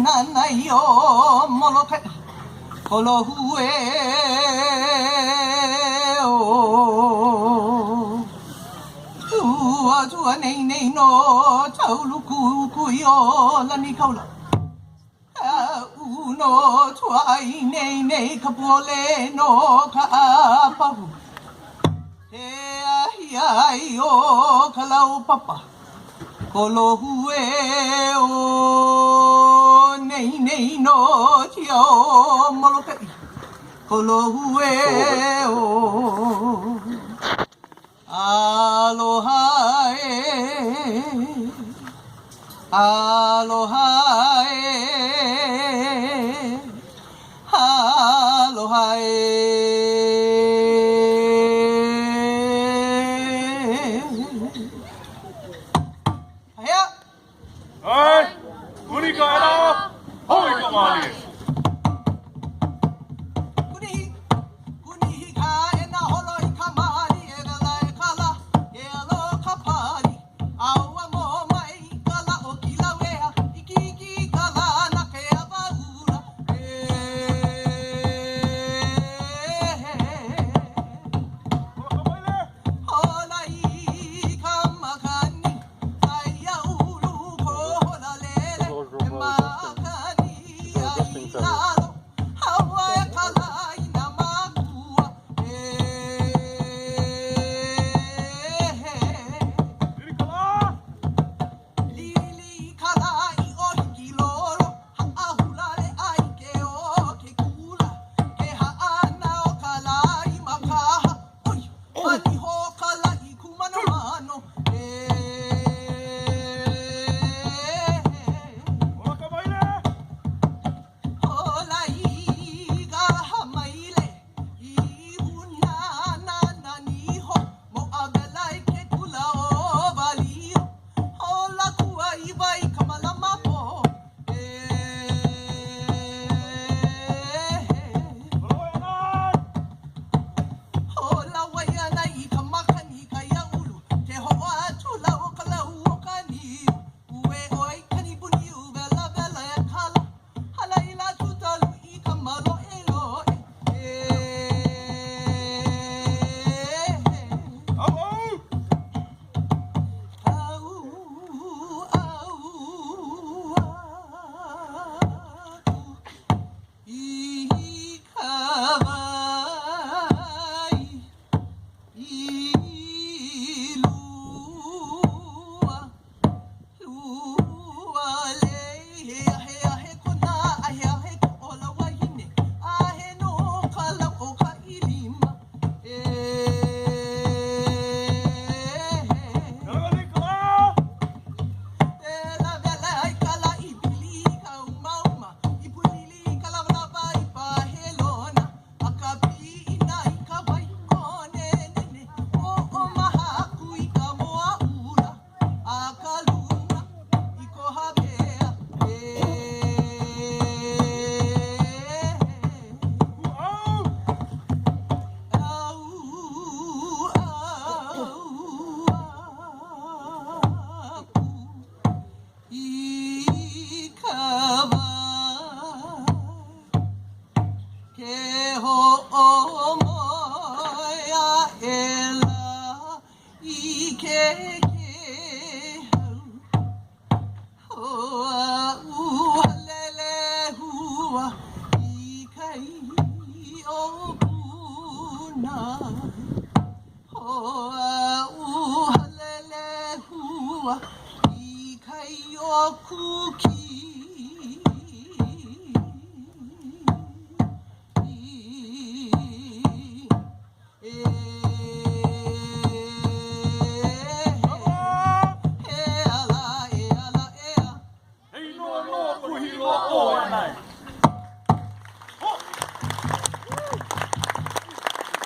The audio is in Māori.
나나요 몰록해 홀로후에 주아 주아 네이네이노 차울루쿠쿠요 라니카울라 우노 주아이 네이네이 카폴레노 카파후 에아히아이요 칼라우 파파 홀로후에 오 네이네이노 지요 몰록해 홀로후에 오 알로하에 알로하에 알로하에 하야 Ơi, muốn đi cởi đâu? Thôi cậu mà đi. Kuni kuni kaena holoi kamari egalai kala elo kapari awa mo mai kala okilawea ikiki kala na ke abaura holai kamakani aya ulu ko holalele makani ai hawa kalai namakua Đi cởi. lili kalai oi kiloro haahulale ai ke o ke kula ke haana o kalai makaha oi ani ho kalai kumano mano Ủa cậu mấy nè? holai ga hamaile ihuna na ni ho mo agalai ke kula o valio hola kua ibai kamala mapo Rồi anh ơi. hola wayana I kamakani kaya ulu te hoa tula o kala o kani ue oi kani buni u bela bela e kala hala ila tutalu I kamalo elo Ông ơi. Nó có đi cởi. Ủa. Ike